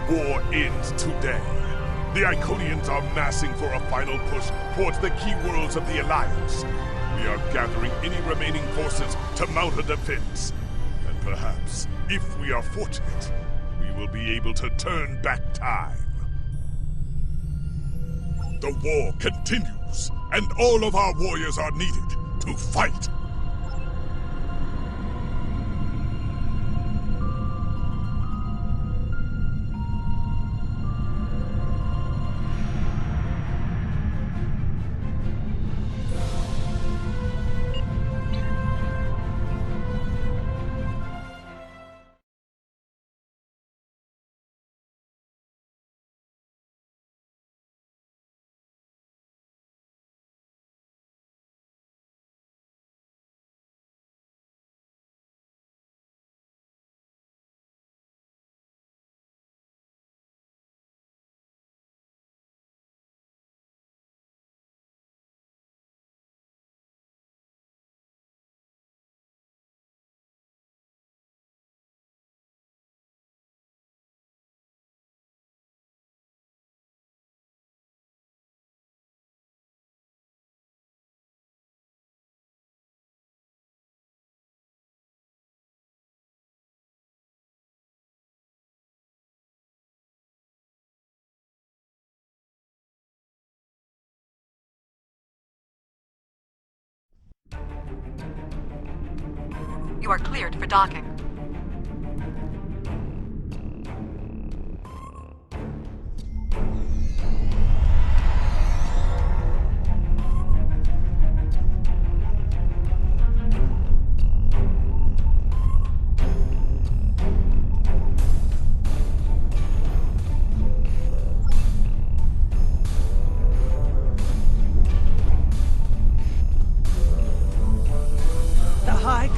war ends today. The Iconians are massing for a final push towards the key worlds of the Alliance. We are gathering any remaining forces to mount a defense. And perhaps, if we are fortunate, we will be able to turn back time. The war continues, and all of our warriors are needed to fight. You are cleared for docking.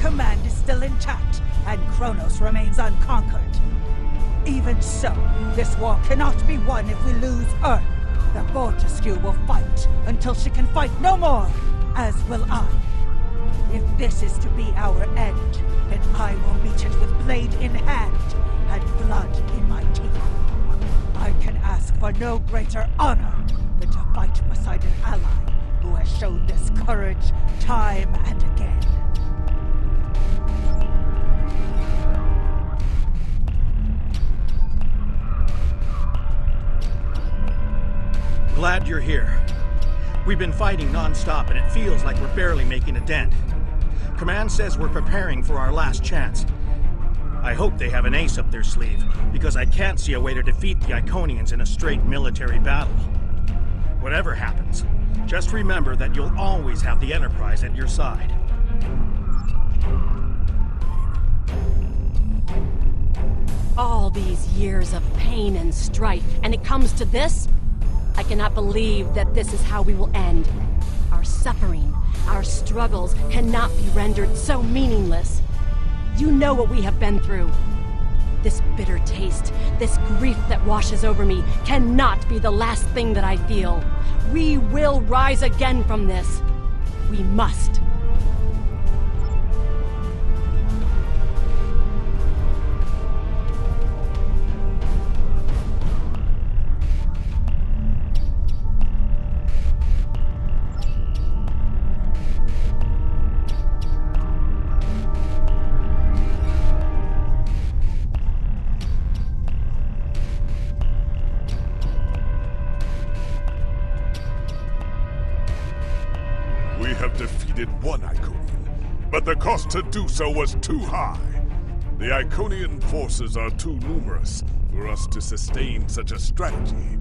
Command is still intact, and Kronos remains unconquered. Even so, this war cannot be won if we lose Earth. The Fortescue will fight until she can fight no more, as will I. If this is to be our end, then I will meet it with blade in hand and blood in my teeth. I can ask for no greater honor than to fight beside an ally who has shown this courage time and again. Glad you're here. We've been fighting non-stop and it feels like we're barely making a dent. Command says we're preparing for our last chance. I hope they have an ace up their sleeve, because I can't see a way to defeat the Iconians in a straight military battle. Whatever happens, just remember that you'll always have the Enterprise at your side. All these years of pain and strife, and it comes to this? I cannot believe that this is how we will end. Our suffering, our struggles cannot be rendered so meaningless. You know what we have been through. This bitter taste, this grief that washes over me, cannot be the last thing that I feel. We will rise again from this. We must. We have defeated one Iconian, but the cost to do so was too high. The Iconian forces are too numerous for us to sustain such a strategy.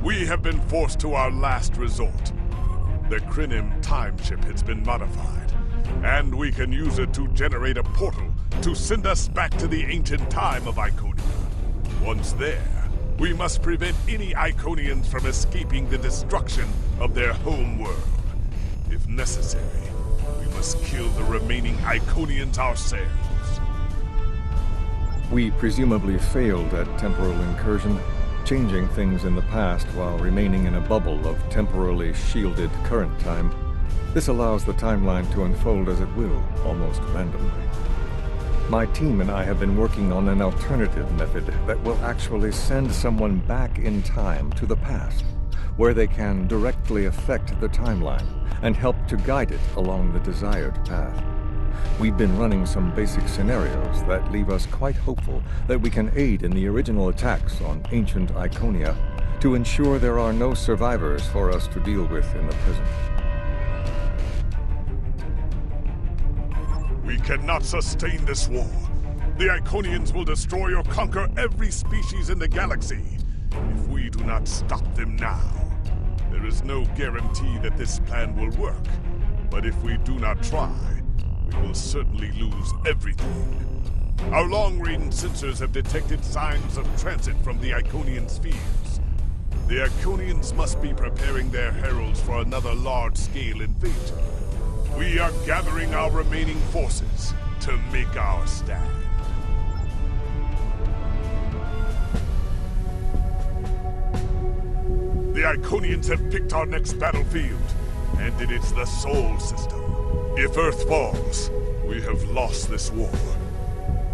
We have been forced to our last resort. The Krynim time ship has been modified, and we can use it to generate a portal to send us back to the ancient time of Iconia. Once there, we must prevent any Iconians from escaping the destruction of their home world. If necessary, we must kill the remaining Iconians ourselves. We presumably failed at temporal incursion, changing things in the past while remaining in a bubble of temporally shielded current time. This allows the timeline to unfold as it will, almost randomly. My team and I have been working on an alternative method that will actually send someone back in time to the past, where they can directly affect the timeline and help to guide it along the desired path. We've been running some basic scenarios that leave us quite hopeful that we can aid in the original attacks on ancient Iconia to ensure there are no survivors for us to deal with in the present. We cannot sustain this war. The Iconians will destroy or conquer every species in the galaxy if we do not stop them now. There is no guarantee that this plan will work, but if we do not try, we will certainly lose everything. Our long-range sensors have detected signs of transit from the Iconian spheres. The Iconians must be preparing their heralds for another large-scale invasion. We are gathering our remaining forces to make our stand. The Iconians have picked our next battlefield, and it is the Sol System. If Earth falls, we have lost this war.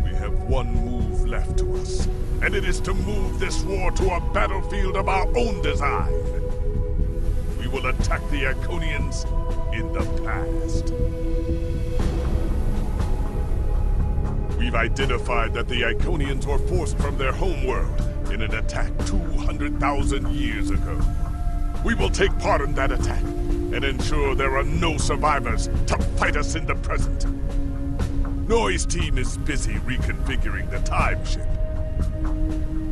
We have one move left to us, and it is to move this war to a battlefield of our own design. We will attack the Iconians in the past. We've identified that the Iconians were forced from their homeworld in an attack 200,000 years ago. We will take part in that attack and ensure there are no survivors to fight us in the present. Noi's team is busy reconfiguring the time ship.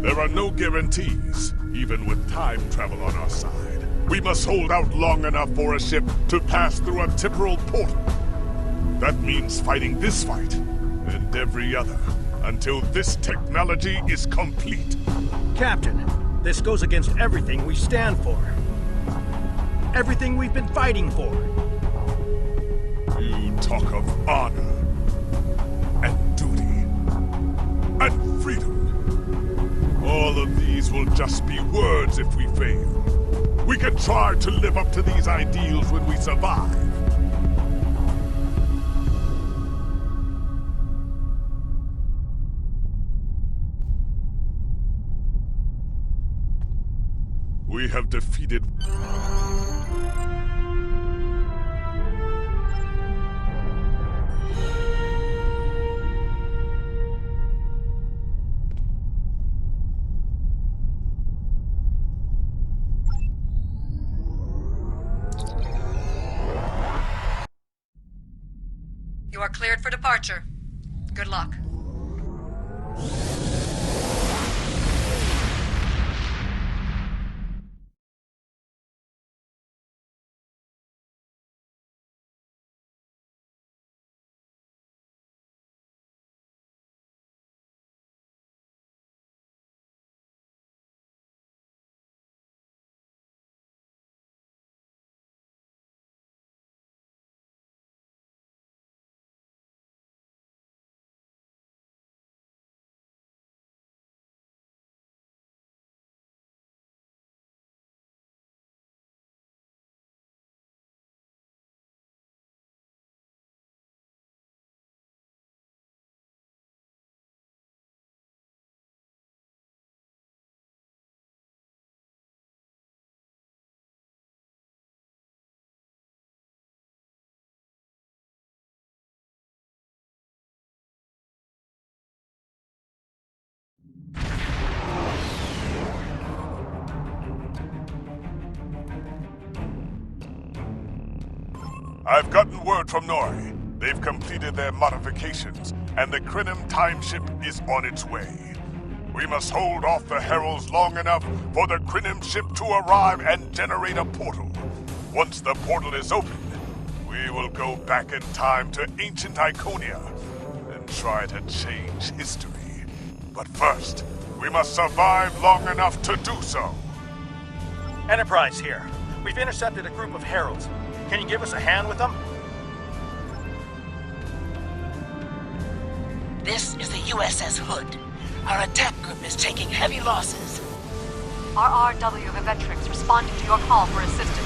There are no guarantees, even with time travel on our side. We must hold out long enough for a ship to pass through a temporal portal. That means fighting this fight and every other until this technology is complete. Captain, this goes against everything we stand for. Everything we've been fighting for. You talk of honor and duty and freedom. All of these will just be words if we fail. We can try to live up to these ideals when we survive. We have defeated... You are cleared for departure. Good luck. I've gotten word from Noi. They've completed their modifications, and the Krenim time ship is on its way. We must hold off the heralds long enough for the Krenim ship to arrive and generate a portal. Once the portal is open, we will go back in time to ancient Iconia and try to change history. But first, we must survive long enough to do so. Enterprise here. We've intercepted a group of heralds. Can you give us a hand with them? This is the USS Hood. Our attack group is taking heavy losses. RRW Vivetrix responding to your call for assistance.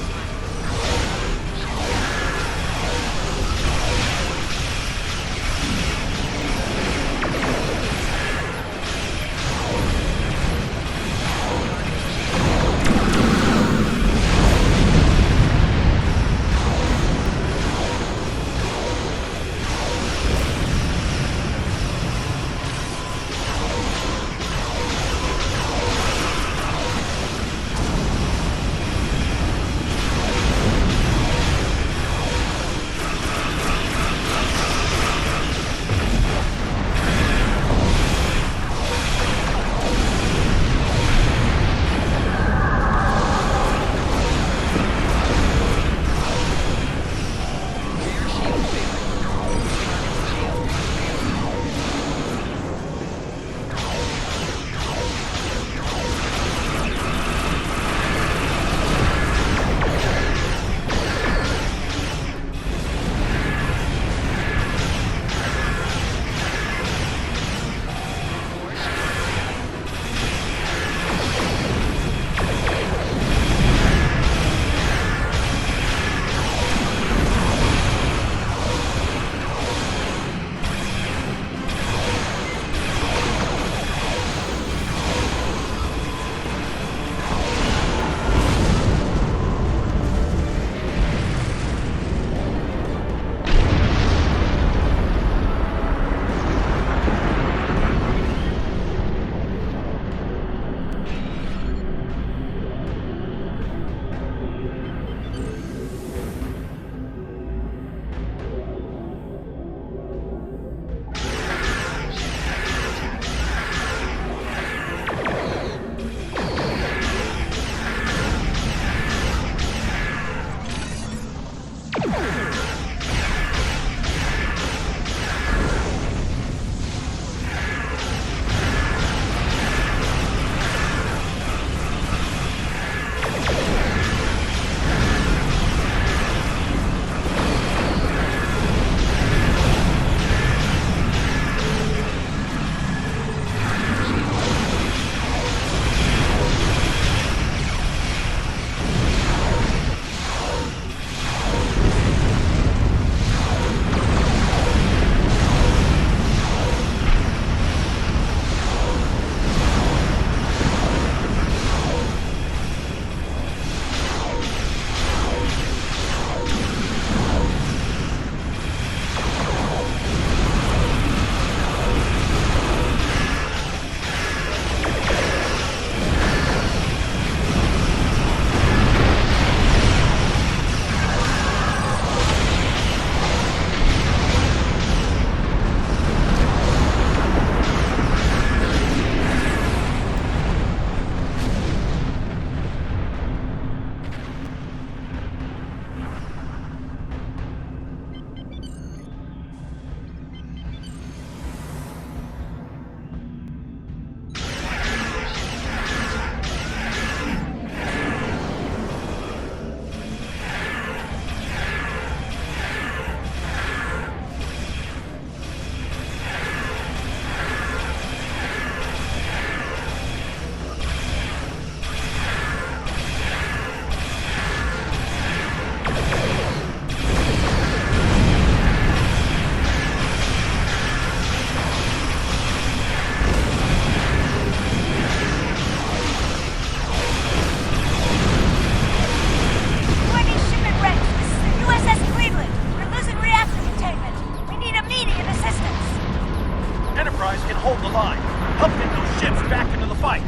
hold the line. Help get those ships back into the fight.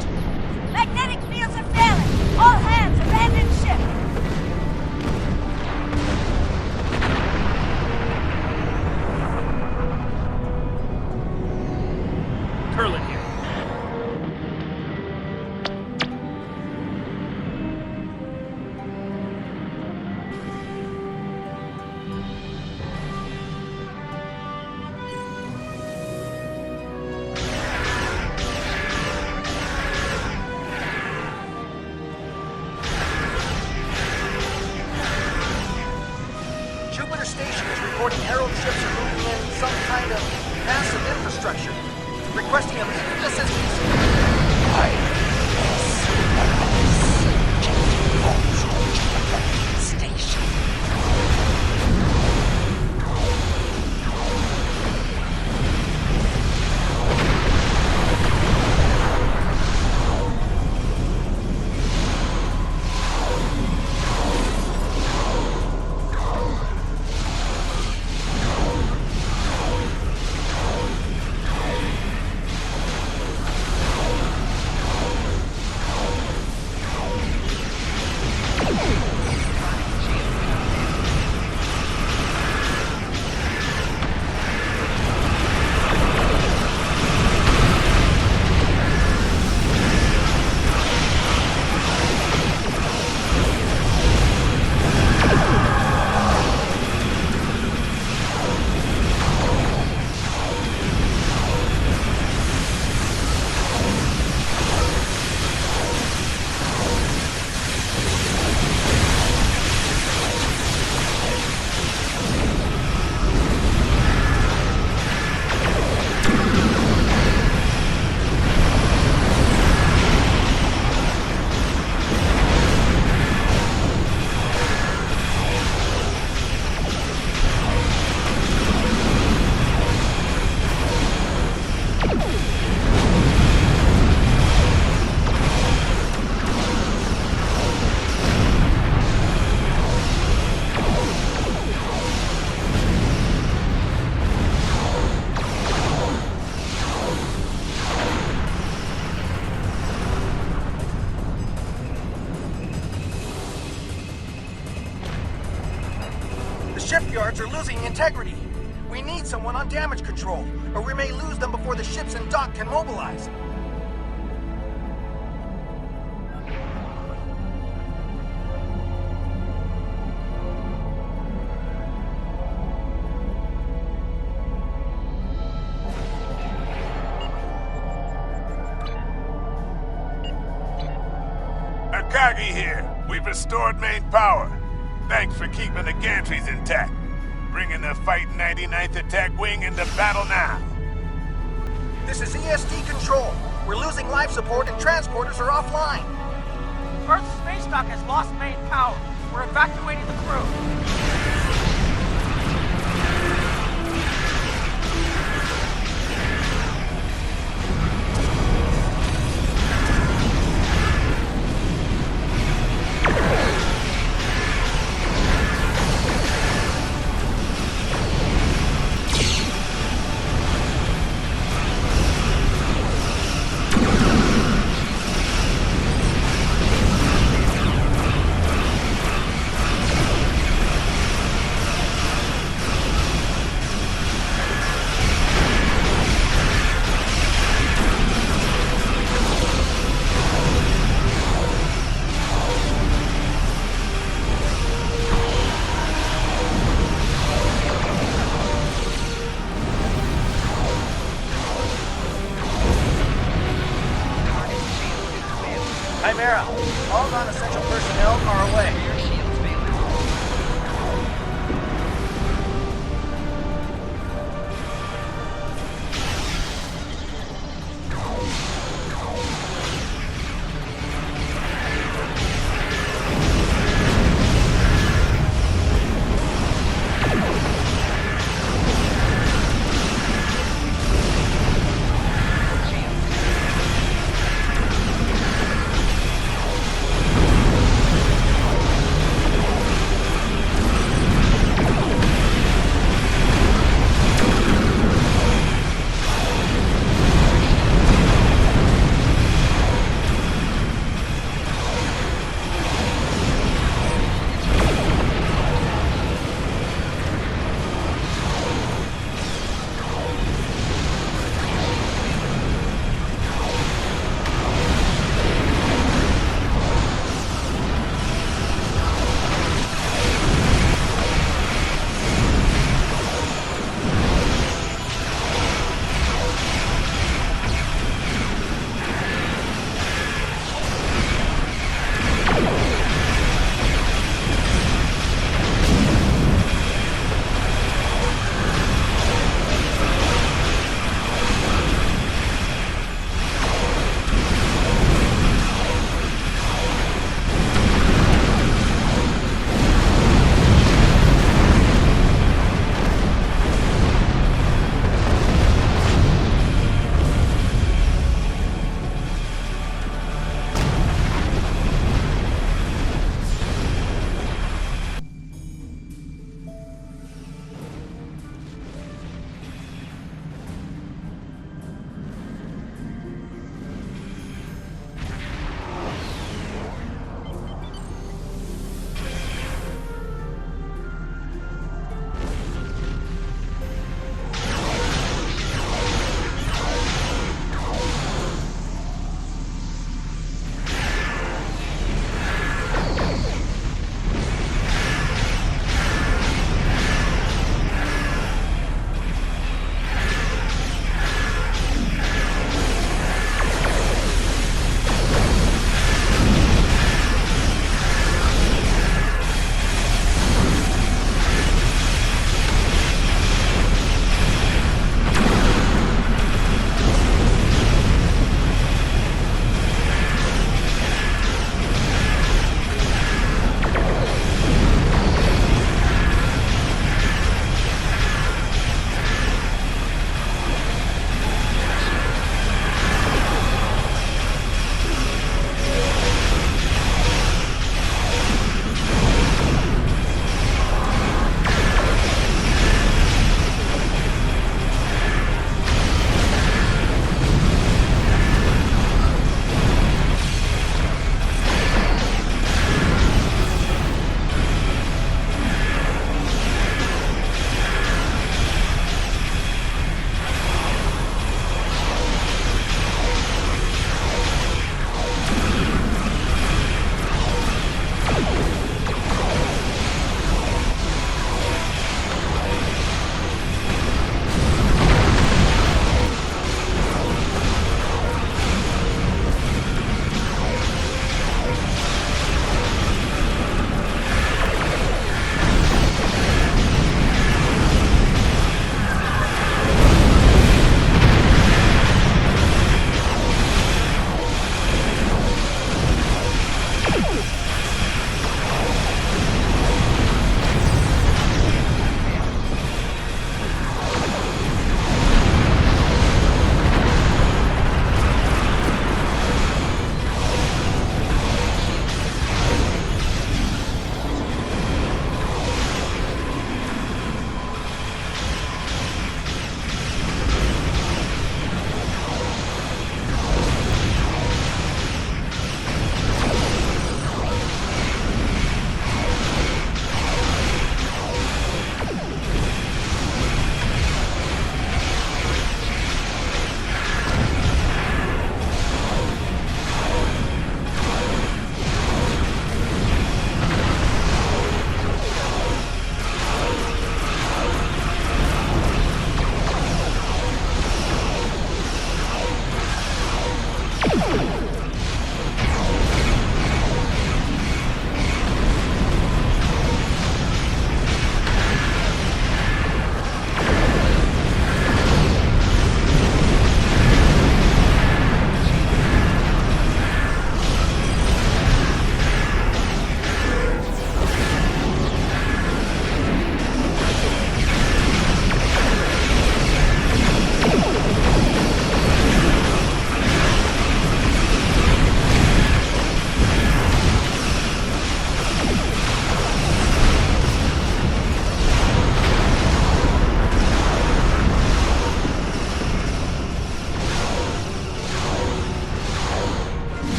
Magnetic fields are failing! All hands, abandon ship! Curlin here. Jupiter Station is reporting Herald ships are moving in some kind of massive infrastructure, requesting immediate assistance. Station. Shipyards are losing integrity. We need someone on damage control, or we may lose them before the ships in dock can mobilize. Akagi here. We've restored main power. Thanks for keeping the gantries intact. Bringing the Fight 99th Attack Wing into battle now. This is ESD control. We're losing life support and transporters are offline. Earth's space dock has lost main power. We're evacuating the crew. Chimera, all non-essential personnel are away.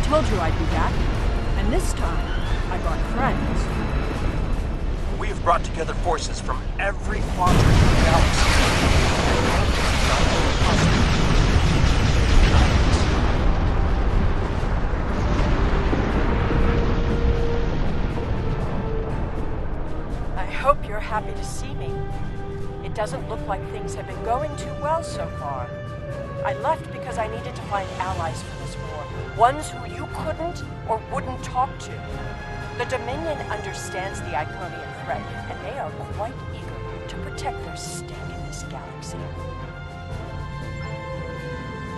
told you I'd be back. And this time, I brought friends. We have brought together forces from every quadrant of the galaxy. I hope you're happy to see me. It doesn't look like things have been going too well so far. I left because I needed to find allies for this war. Ones who you couldn't or wouldn't talk to. The Dominion understands the Iconian threat, and they are quite eager to protect their stake in this galaxy.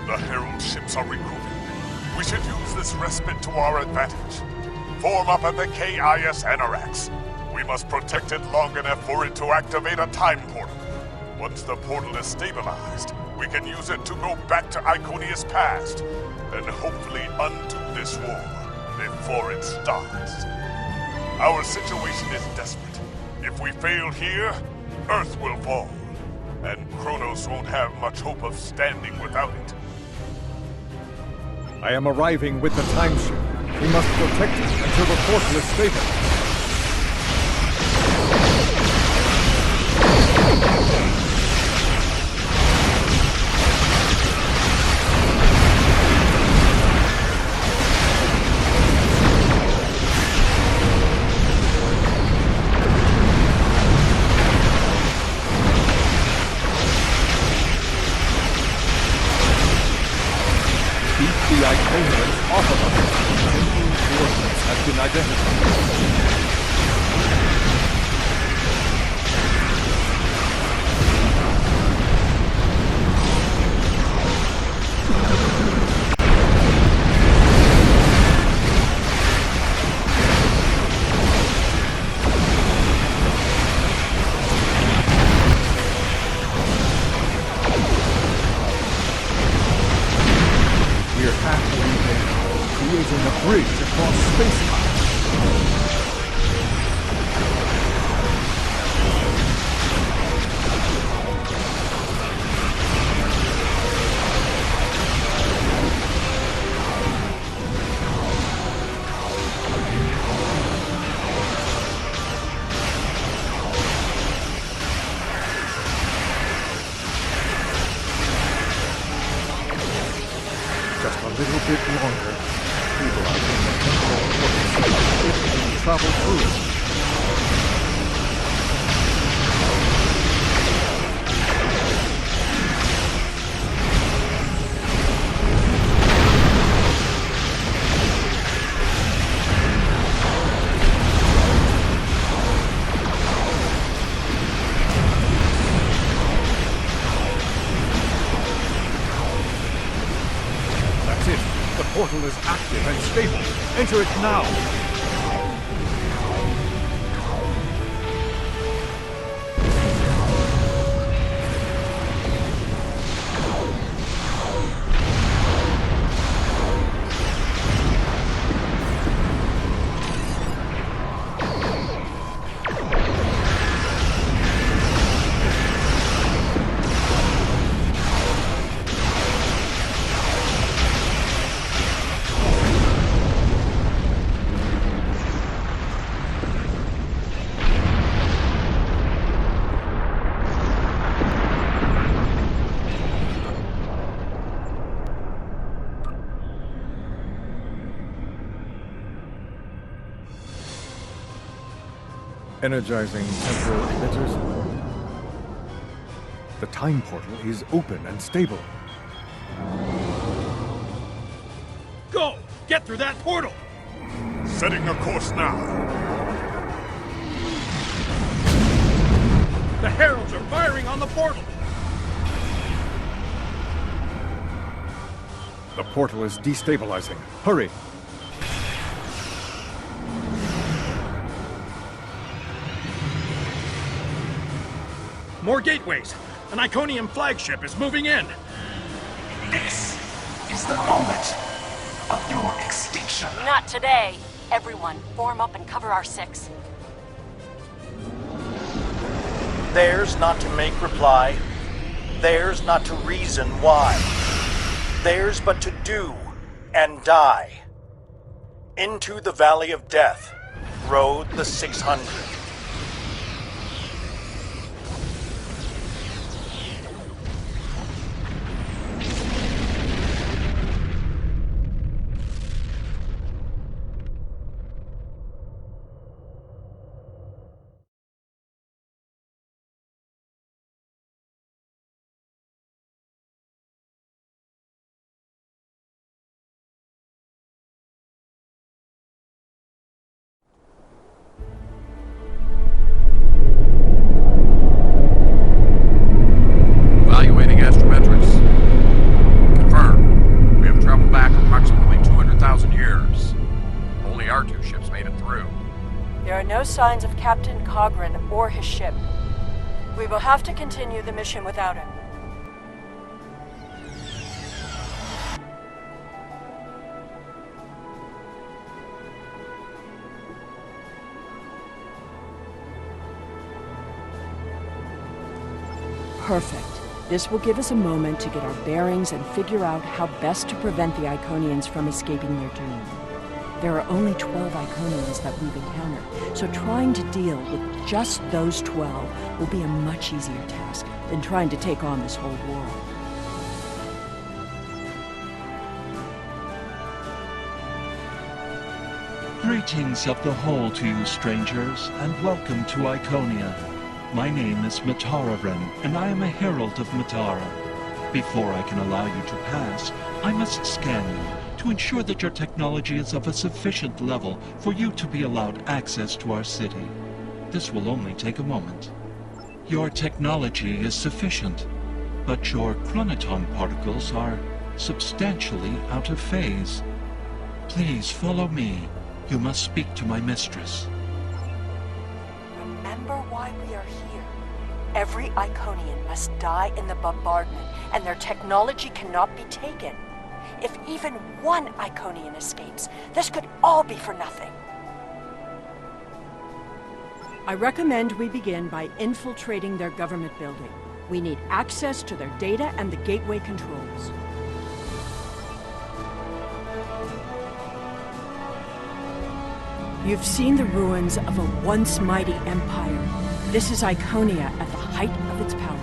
The Herald ships are regrouping. We should use this respite to our advantage. Form up at the KIS Anorax. We must protect it long enough for it to activate a time portal. Once the portal is stabilized, we can use it to go back to Iconia's past, and hopefully undo this war before it starts. Our situation is desperate. If we fail here, Earth will fall, and Kronos won't have much hope of standing without it. I am arriving with the time ship. We must protect it until the portal is stable. The Iconians off of us. New coordinates have been identified. We're halfway there, creating a bridge across space-time. Just a little bit longer. Stabilizing the temporal portal. It can travel through. That's it. The portal is active and stable. Enter it now. Energizing temporal emitters. The time portal is open and stable. Go! Get through that portal! Setting a course now. The Heralds are firing on the portal! The portal is destabilizing. Hurry! More gateways! An Iconian flagship is moving in! This is the moment of your extinction. Not today. Everyone, form up and cover our six. Theirs not to make reply. Theirs not to reason why. Theirs but to do and die. Into the Valley of Death. Road the 600. Evaluating astrometrics. Confirmed. We have traveled back approximately 200,000 years. Only our two ships made it through. There are no signs of Captain Cogran or his ship. We will have to continue the mission without him. Perfect. This will give us a moment to get our bearings and figure out how best to prevent the Iconians from escaping their doom. There are only 12 Iconians that we've encountered, so trying to deal with just those 12 will be a much easier task than trying to take on this whole world. Greetings of the whole to you, strangers, and welcome to Iconia. My name is Matararen, and I am a herald of Matara. Before I can allow you to pass, I must scan you to ensure that your technology is of a sufficient level for you to be allowed access to our city. This will only take a moment. Your technology is sufficient, but your chronoton particles are substantially out of phase. Please follow me. You must speak to my mistress. Remember why we are here. Every Iconian must die in the bombardment, and their technology cannot be taken. If even one Iconian escapes, this could all be for nothing. I recommend we begin by infiltrating their government building. We need access to their data and the gateway controls. You've seen the ruins of a once mighty empire. This is Iconia at the height of its power.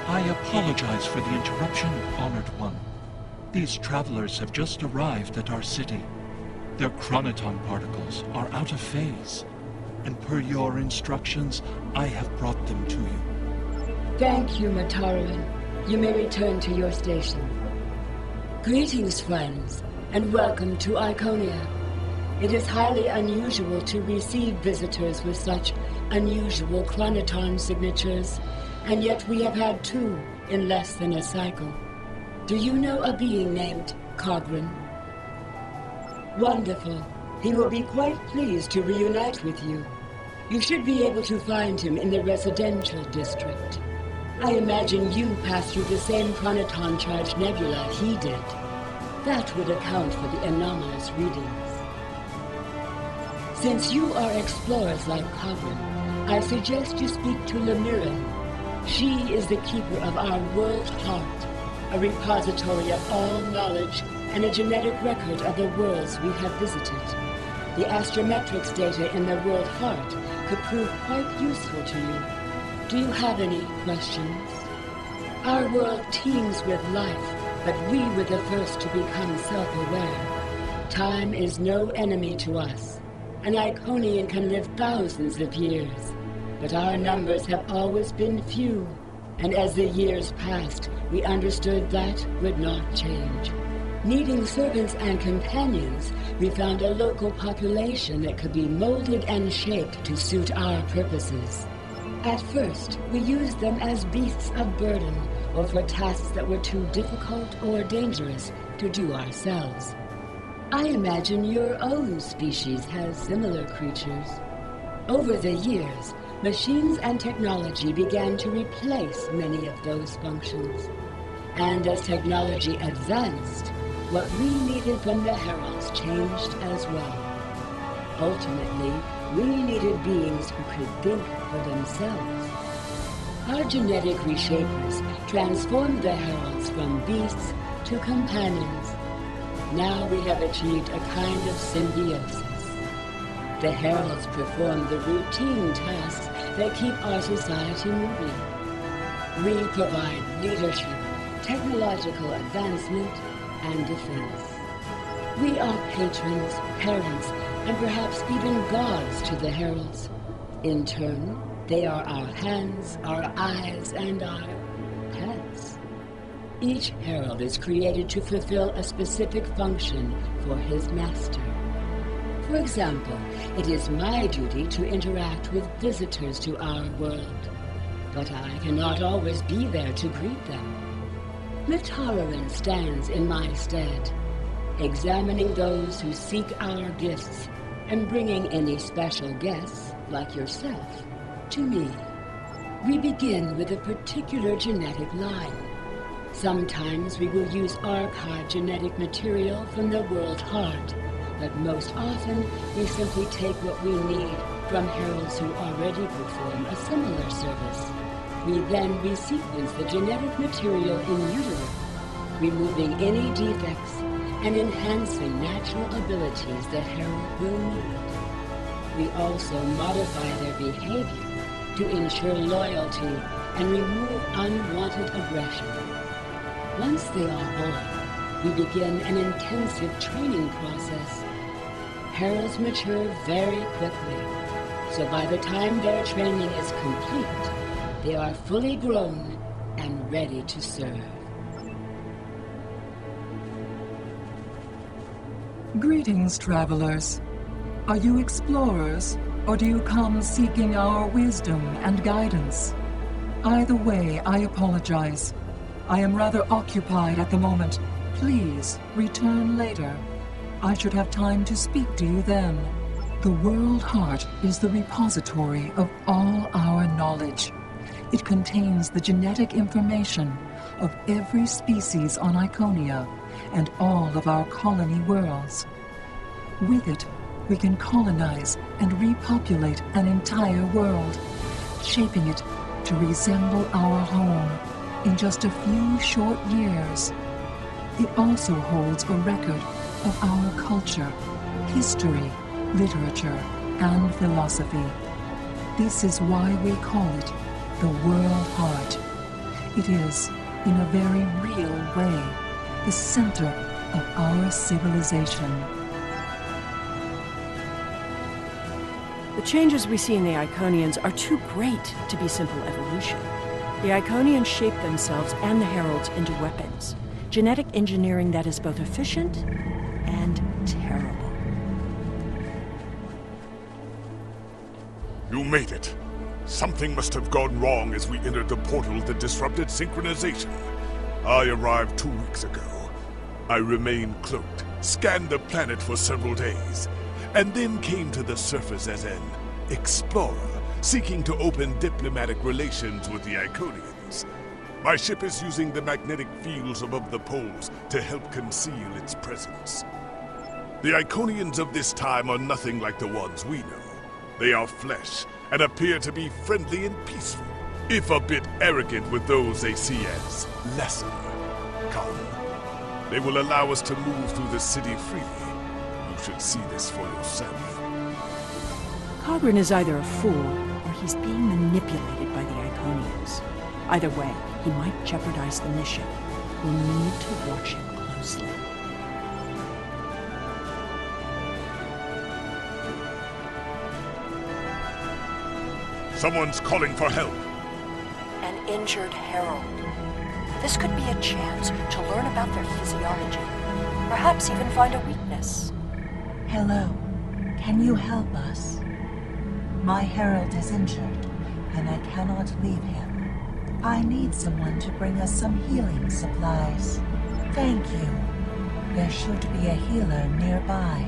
I apologize for the interruption, Honored One. These travelers have just arrived at our city. Their chronoton particles are out of phase, and per your instructions, I have brought them to you. Thank you, Mataran. You may return to your station. Greetings, friends, and welcome to Iconia. It is highly unusual to receive visitors with such unusual chronoton signatures, and yet we have had 2 in less than a cycle. Do you know a being named Cogran? Wonderful. He will be quite pleased to reunite with you. You should be able to find him in the residential district. I imagine you passed through the same chronoton-charged nebula he did. That would account for the anomalous readings. Since you are explorers like Cogran, I suggest you speak to Lemiran. She is the keeper of our world heart, a repository of all knowledge and a genetic record of the worlds we have visited. The astrometrics data in the world heart could prove quite useful to you. Do you have any questions? Our world teems with life, but we were the first to become self-aware. Time is no enemy to us. An Iconian can live thousands of years, but our numbers have always been few. And as the years passed, we understood that would not change. Needing servants and companions, we found a local population that could be molded and shaped to suit our purposes. At first, we used them as beasts of burden, or for tasks that were too difficult or dangerous to do ourselves. I imagine your own species has similar creatures. Over the years, machines and technology began to replace many of those functions. And as technology advanced, what we needed from the Heralds changed as well. Ultimately, we needed beings who could think for themselves. Our genetic reshapers transformed the Heralds from beasts to companions. Now we have achieved a kind of symbiosis. The Heralds perform the routine tasks that keep our society moving. We provide leadership, technological advancement, and defense. We are patrons, parents, and perhaps even gods to the Heralds. In turn, they are our hands, our eyes, and our pets. Each Herald is created to fulfill a specific function for his master. For example, it is my duty to interact with visitors to our world, but I cannot always be there to greet them. Mitaran stands in my stead, examining those who seek our gifts and bringing any special guests, like yourself, to me. We begin with a particular genetic line. Sometimes we will use archived genetic material from the world heart, but most often we simply take what we need from heralds who already perform a similar service. We then resequence the genetic material in utero, removing any defects and enhancing natural abilities the herald will need. We also modify their behavior to ensure loyalty and remove unwanted aggression. Once they are born, we begin an intensive training process. Heralds mature very quickly, so by the time their training is complete, they are fully grown and ready to serve. Greetings, travelers. Are you explorers, or do you come seeking our wisdom and guidance? Either way, I apologize. I am rather occupied at the moment. Please return later. I should have time to speak to you then. The World Heart is the repository of all our knowledge. It contains the genetic information of every species on Iconia and all of our colony worlds. With it, we can colonize and repopulate an entire world, shaping it to resemble our home in just a few short years. It also holds a record of our culture, history, literature, and philosophy. This is why we call it the World Heart. It is, in a very real way, the center of our civilization. The changes we see in the Iconians are too great to be simple evolution. The Iconians shape themselves and the Heralds into weapons. Genetic engineering that is both efficient and terrible. You made it. Something must have gone wrong as we entered the portal that disrupted synchronization. I arrived 2 weeks ago. I remained cloaked, scanned the planet for several days, and then came to the surface as an explorer, seeking to open diplomatic relations with the Iconians. My ship is using the magnetic fields above the poles to help conceal its presence. The Iconians of this time are nothing like the ones we know. They are flesh and appear to be friendly and peaceful, if a bit arrogant with those they see as lesser. Come. They will allow us to move through the city freely. You should see this for yourself. Cogran is either a fool, or he's being manipulated by the Iconians. Either way, he might jeopardize the mission. We'll need to watch him closely. Someone's calling for help. An injured herald. This could be a chance to learn about their physiology. Perhaps even find a weakness. Hello. Can you help us? My herald is injured, and I cannot leave him. I need someone to bring us some healing supplies. Thank you. There should be a healer nearby.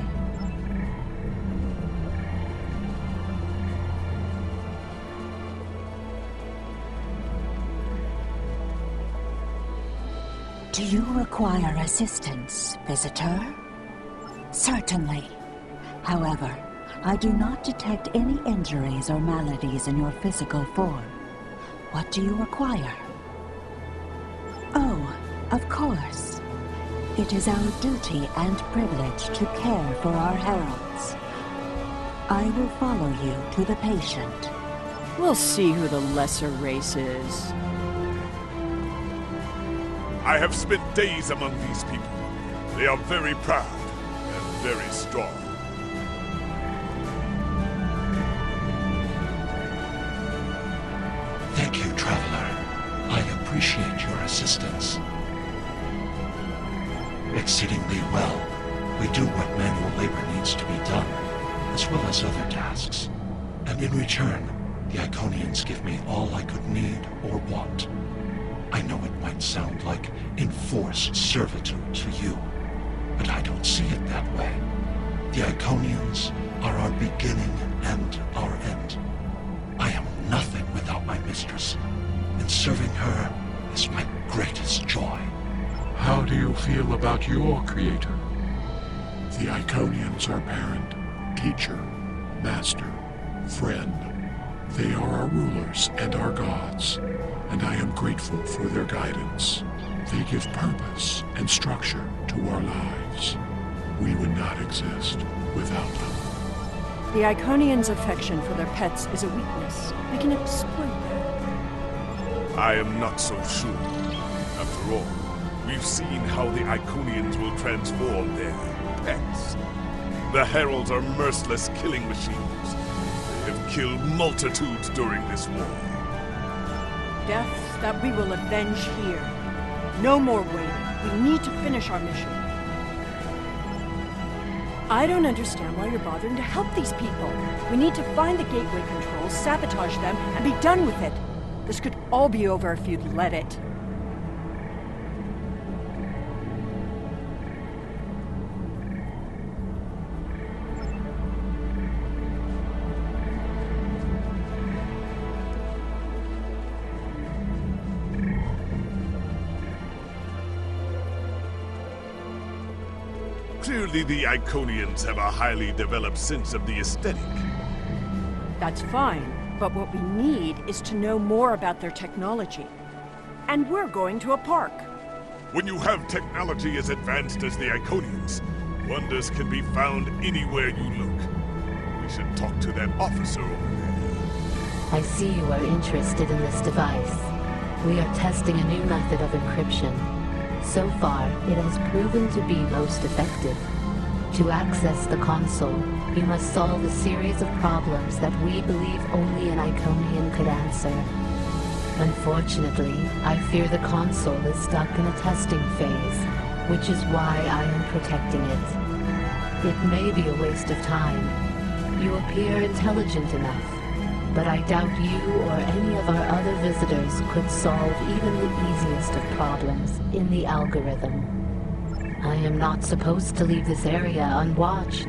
Do you require assistance, visitor? Certainly. However, I do not detect any injuries or maladies in your physical form. What do you require? Oh, of course. It is our duty and privilege to care for our heralds. I will follow you to the patient. We'll see who the lesser race is. I have spent days among these people. They are very proud and very strong. Thank you, Traveler. I appreciate your assistance. Exceedingly well. We do what manual labor needs to be done, as well as other tasks. And in return, the Iconians give me all I could need or want. I know it might sound like enforced servitude to you, but I don't see it that way. The Iconians are our beginning and our end. I am nothing without my mistress, and serving her is my greatest joy. How do you feel about your creator? The Iconians are parent, teacher, master, friend. They are our rulers and our gods, and I am grateful for their guidance. They give purpose and structure to our lives. We would not exist without them. The Iconians' affection for their pets is a weakness. We can exploit that. I am not so sure. After all, we've seen how the Iconians will transform their pets. The heralds are merciless killing machines. They have killed multitudes during this war. Deaths that we will avenge here. No more waiting. We need to finish our mission. I don't understand why you're bothering to help these people. We need to find the gateway controls, sabotage them, and be done with it. This could all be over if you'd let it. Clearly the Iconians have a highly developed sense of the aesthetic. That's fine, but what we need is to know more about their technology. And we're going to a park. When you have technology as advanced as the Iconians, wonders can be found anywhere you look. We should talk to that officer over there. I see you are interested in this device. We are testing a new method of encryption. So far, it has proven to be most effective. To access the console, you must solve a series of problems that we believe only an Iconian could answer. Unfortunately, I fear the console is stuck in a testing phase, which is why I am protecting it. It may be a waste of time. You appear intelligent enough, but I doubt you or any of our other visitors could solve even the easiest of problems in the algorithm. I am not supposed to leave this area unwatched,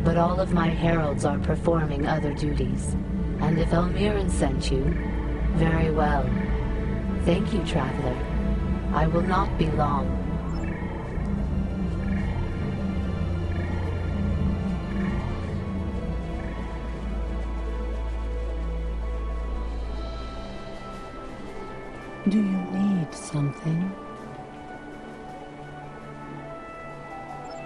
but all of my heralds are performing other duties. And if Elmiran sent you, very well. Thank you, Traveler. I will not be long. Do you need something?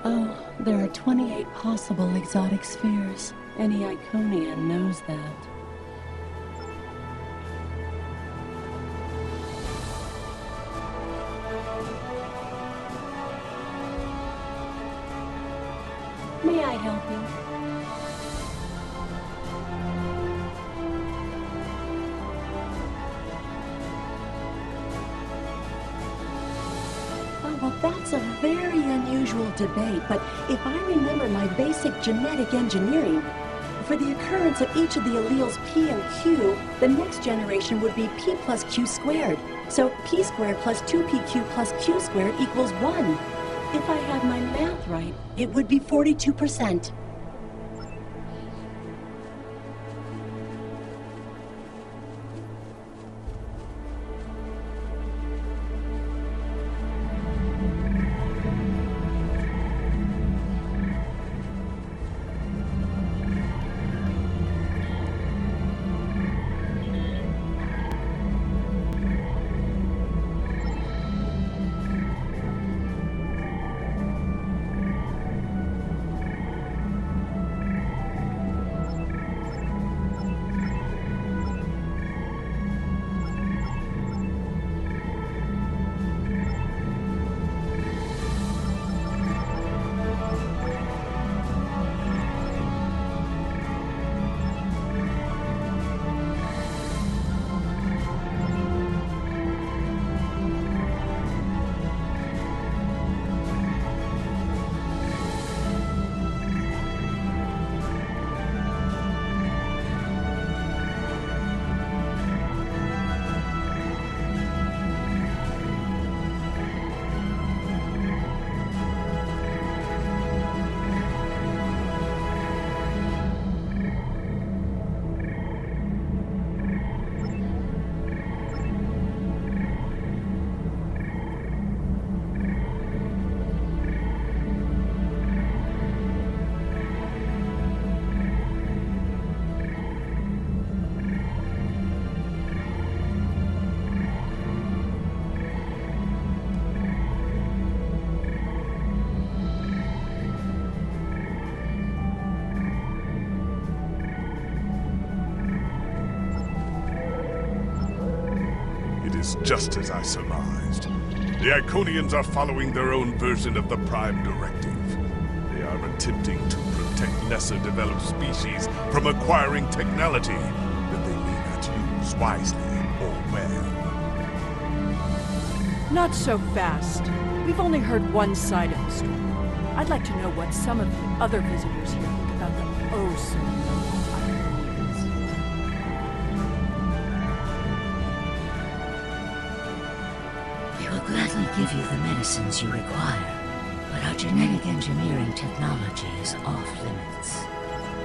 Oh, there are 28 possible exotic spheres. Any Iconian knows that. May I help you? Well, that's a very unusual debate, but if I remember my basic genetic engineering, for the occurrence of each of the alleles P and Q, the next generation would be P plus Q squared. So P squared plus 2PQ plus Q squared equals 1. If I have my math right, it would be 42%. is just as I surmised. The Iconians are following their own version of the Prime Directive. They are attempting to protect lesser-developed species from acquiring technology that they may not use wisely or well. Not so fast. We've only heard one side of the story. I'd like to know what some of the other visitors here think about the oh-so-noble Iconians. We will gladly give you the medicines you require, but our genetic engineering technology is off limits.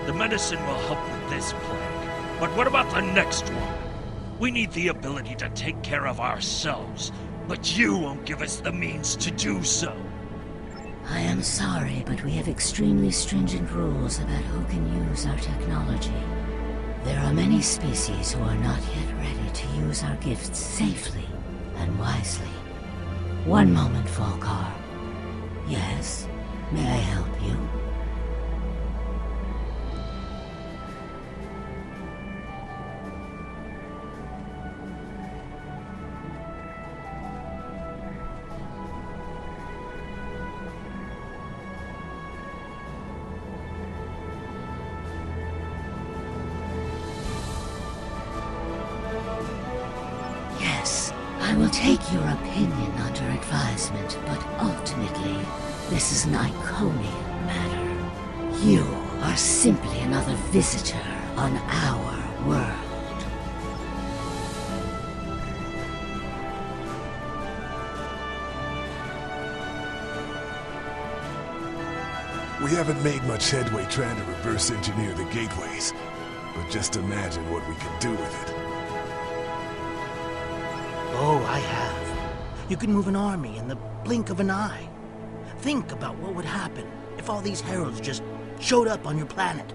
The medicine will help with this plague, but what about the next one? We need the ability to take care of ourselves, but you won't give us the means to do so. I am sorry, but we have extremely stringent rules about who can use our technology. There are many species who are not yet ready to use our gifts safely and wisely. One moment, Volkar. Yes, may I help you? I will take your opinion under advisement, but ultimately, this is an Iconian matter. You are simply another visitor on our world. We haven't made much headway trying to reverse engineer the gateways, but just imagine what we could do with it. Oh, I have. You can move an army in the blink of an eye. Think about what would happen if all these heralds just showed up on your planet.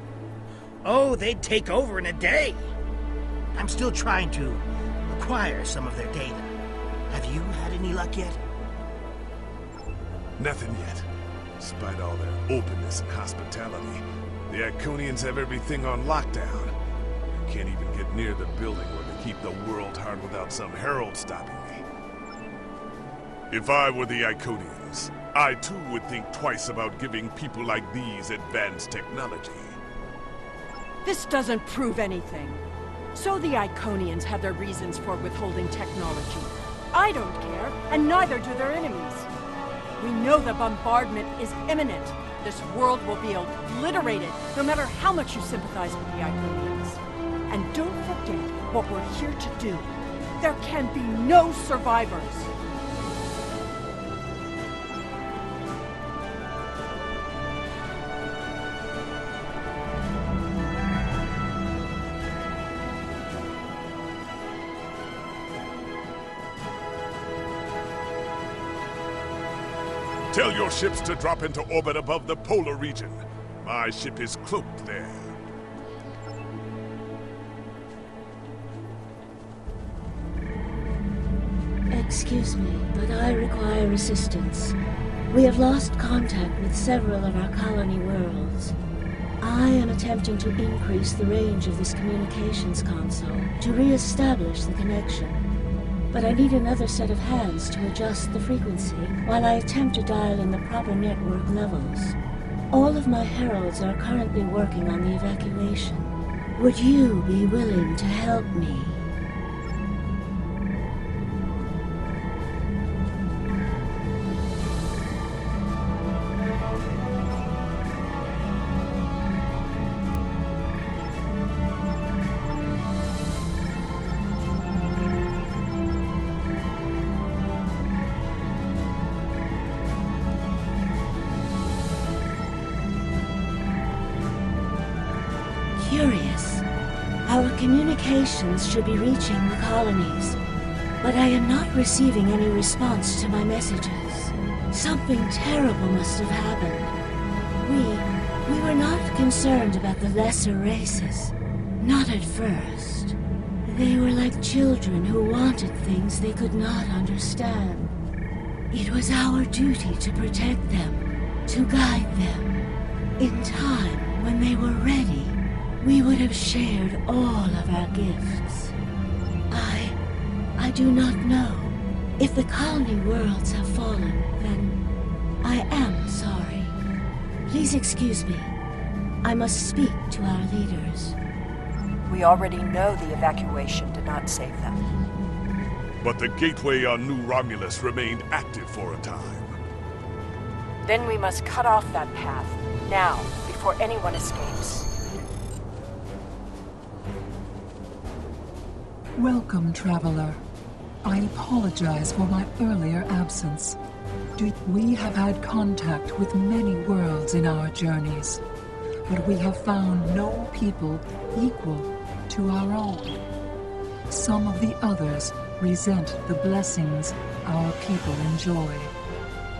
Oh, they'd take over in a day. I'm still trying to acquire some of their data. Have you had any luck yet? Nothing yet. Despite all their openness and hospitality, the Iconians have everything on lockdown. You can't even get near the building where they keep the world heart without some herald stopping me. If I were the Iconians, I too would think twice about giving people like these advanced technology. This doesn't prove anything. So the Iconians have their reasons for withholding technology. I don't care, and neither do their enemies. We know the bombardment is imminent. This world will be obliterated, no matter how much you sympathize with the Iconians. And don't forget what we're here to do. There can be no survivors. Tell your ships to drop into orbit above the polar region. My ship is cloaked there. Excuse me, but I require assistance. We have lost contact with several of our colony worlds. I am attempting to increase the range of this communications console to re-establish the connection. But I need another set of hands to adjust the frequency while I attempt to dial in the proper network levels. All of my heralds are currently working on the evacuation. Would you be willing to help me? Curious. Our communications should be reaching the colonies, but I am not receiving any response to my messages. Something terrible must have happened. We were not concerned about the lesser races. Not at first. They were like children who wanted things they could not understand. It was our duty to protect them, to guide them. In time, when they were ready, we would have shared all of our gifts. I do not know. If the colony worlds have fallen, then I am sorry. Please excuse me. I must speak to our leaders. We already know the evacuation did not save them. But the gateway on New Romulus remained active for a time. Then we must cut off that path, now, before anyone escapes. Welcome, traveler. I apologize for my earlier absence. We have had contact with many worlds in our journeys, but we have found no people equal to our own. Some of the others resent the blessings our people enjoy.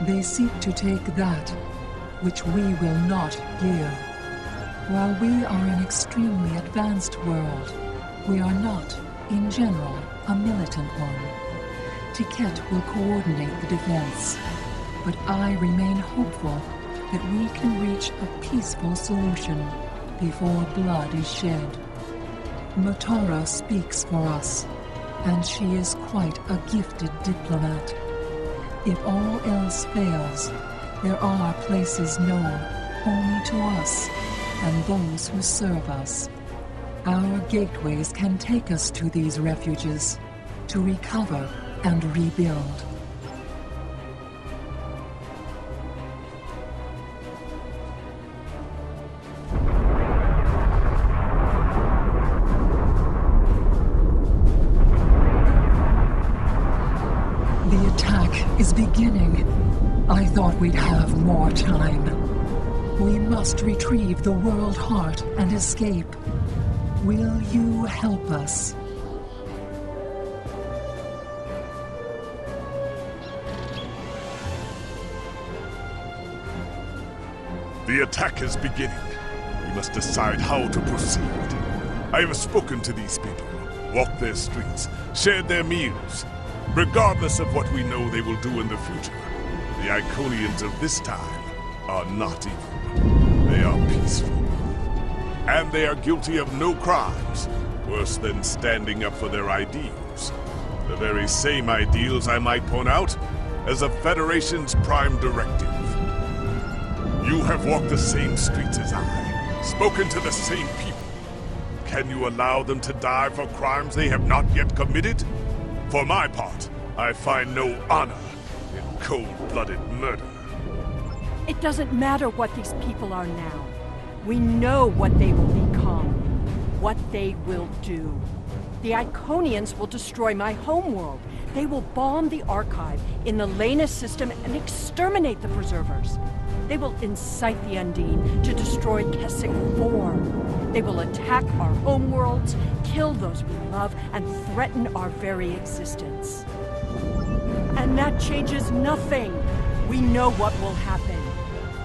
They seek to take that which we will not give. While we are an extremely advanced world, we are not, in general, a militant one. Tiket will coordinate the defense, but I remain hopeful that we can reach a peaceful solution before blood is shed. Matara speaks for us, and she is quite a gifted diplomat. If all else fails, there are places known only to us and those who serve us. Our gateways can take us to these refuges to recover and rebuild. The attack is beginning. I thought we'd have more time. We must retrieve the World Heart and escape. Will you help us? The attack is beginning. We must decide how to proceed. I have spoken to these people, walked their streets, shared their meals. Regardless of what we know they will do in the future, the Iconians of this time are not evil. They are peaceful. And they are guilty of no crimes, worse than standing up for their ideals. The very same ideals, I might point out, as the Federation's prime directive. You have walked the same streets as I, spoken to the same people. Can you allow them to die for crimes they have not yet committed? For my part, I find no honor in cold-blooded murder. It doesn't matter what these people are now. We know what they will become, what they will do. The Iconians will destroy my homeworld. They will bomb the archive in the Lena system and exterminate the Preservers. They will incite the Undine to destroy Kessic 4. They will attack our homeworlds, kill those we love, and threaten our very existence. And that changes nothing. We know what will happen.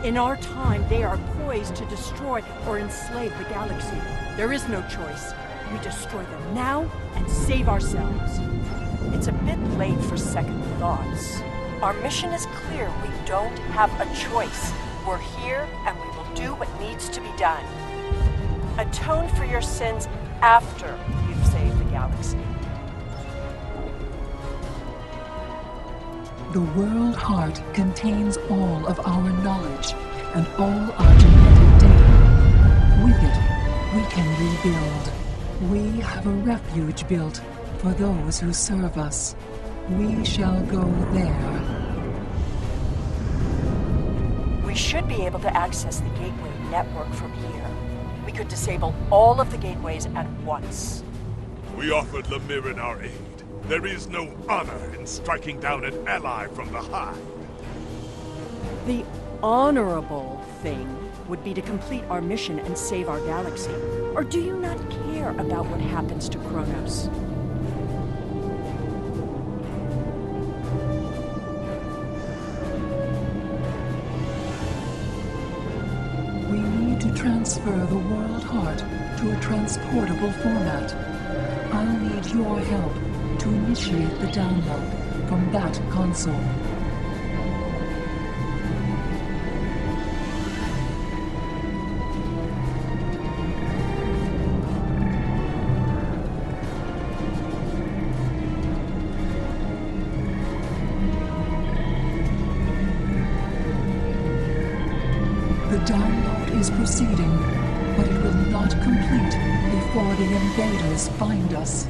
In our time, they are poised to destroy or enslave the galaxy. There is no choice. We destroy them now and save ourselves. It's a bit late for second thoughts. Our mission is clear. We don't have a choice. We're here, and we will do what needs to be done. Atone for your sins after you've saved the galaxy. The World Heart contains all of our knowledge and all our genetic data. With it, we can rebuild. We have a refuge built for those who serve us. We shall go there. We should be able to access the gateway network from here. We could disable all of the gateways at once. We offered Lemirin our aid. There is no honor in striking down an ally from the Hive. The honorable thing would be to complete our mission and save our galaxy. Or do you not care about what happens to Kronos? We need to transfer the World Heart to a transportable format. I'll need your help to initiate the download from that console. proceeding, but it will not complete before the invaders find us.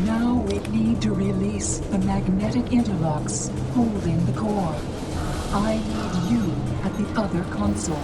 Now we need to release the magnetic interlocks holding the core. I need you at the other console.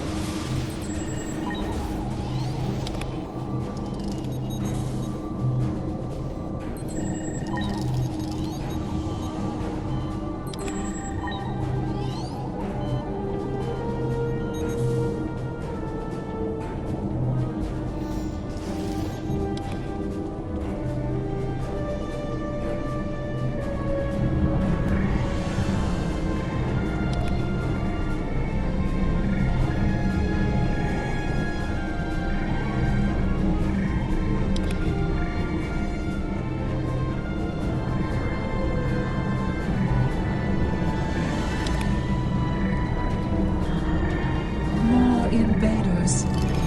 Invaders.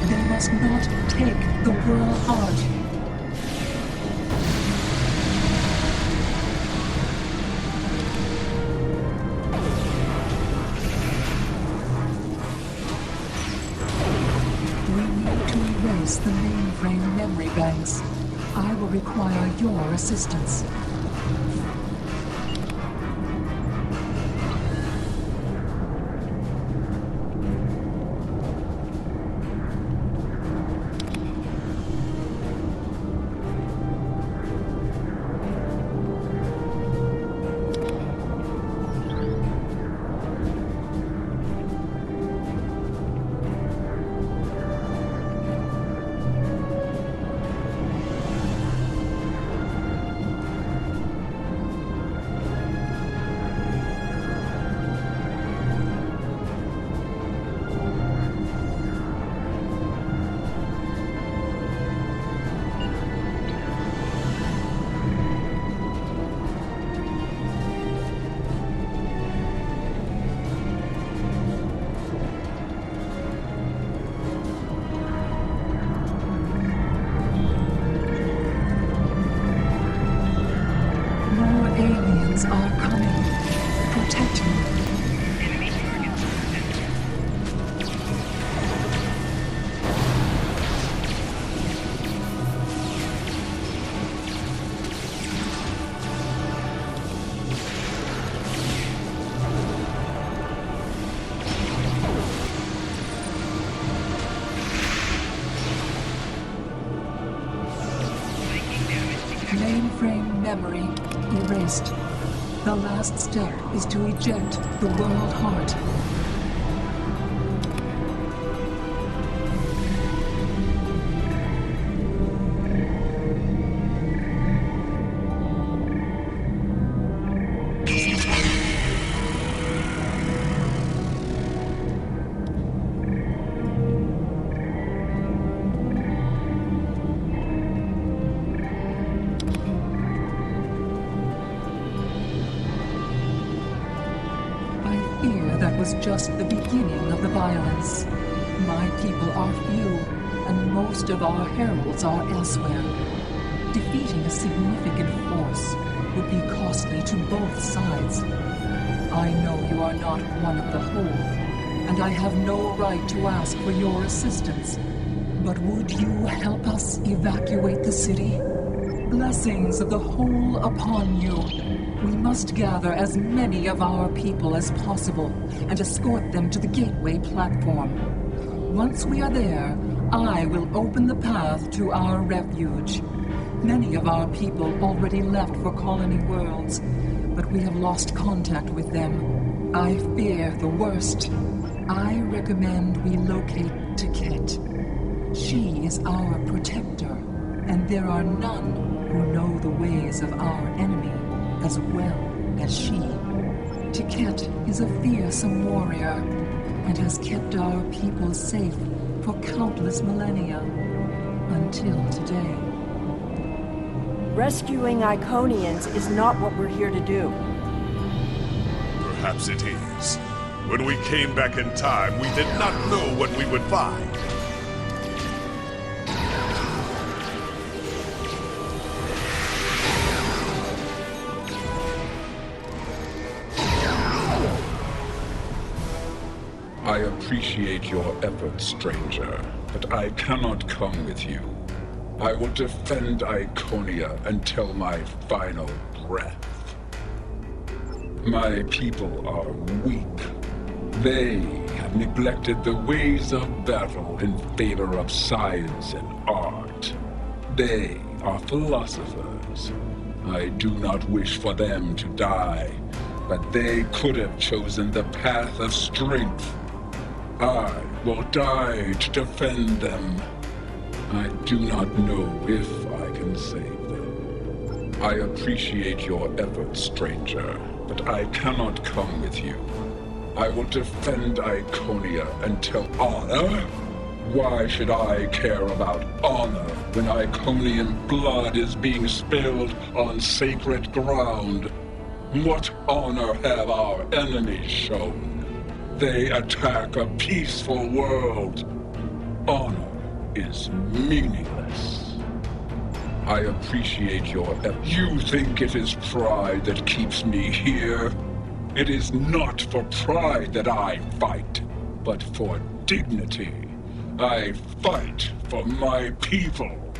They must not take the world heart. We need to erase the mainframe memory banks. I will require your assistance. Are coming. Protect me. Enemy targets Mainframe memory erased. The last step is to eject the world heart. That was just the beginning of the violence. My people are few, and most of our heralds are elsewhere. Defeating a significant force would be costly to both sides. I know you are not one of the whole, and I have no right to ask for your assistance. But would you help us evacuate the city? Blessings of the whole upon you. We must gather as many of our people as possible and escort them to the gateway platform. Once we are there, I will open the path to our refuge. Many of our people already left for Colony Worlds, but we have lost contact with them. I fear the worst. I recommend we locate Tiket. She is our protector, and there are none who know the ways of our enemy as well as she. Tiket is a fearsome warrior, and has kept our people safe for countless millennia, until today. Rescuing Iconians is not what we're here to do. Perhaps it is. When we came back in time, we did not know what we would find. I appreciate your efforts, stranger, but I cannot come with you. I will defend Iconia until my final breath. My people are weak. They have neglected the ways of battle in favor of science and art. They are philosophers. I do not wish for them to die, but they could have chosen the path of strength. I will die to defend them. I do not know if I can save them. I appreciate your efforts, stranger, but I cannot come with you. I will defend Iconia until honor? Why should I care about honor when Iconian blood is being spilled on sacred ground? What honor have our enemies shown? They attack a peaceful world. Honor is meaningless. I appreciate your effort. You think it is pride that keeps me here? It is not for pride that I fight, but for dignity. I fight for my people.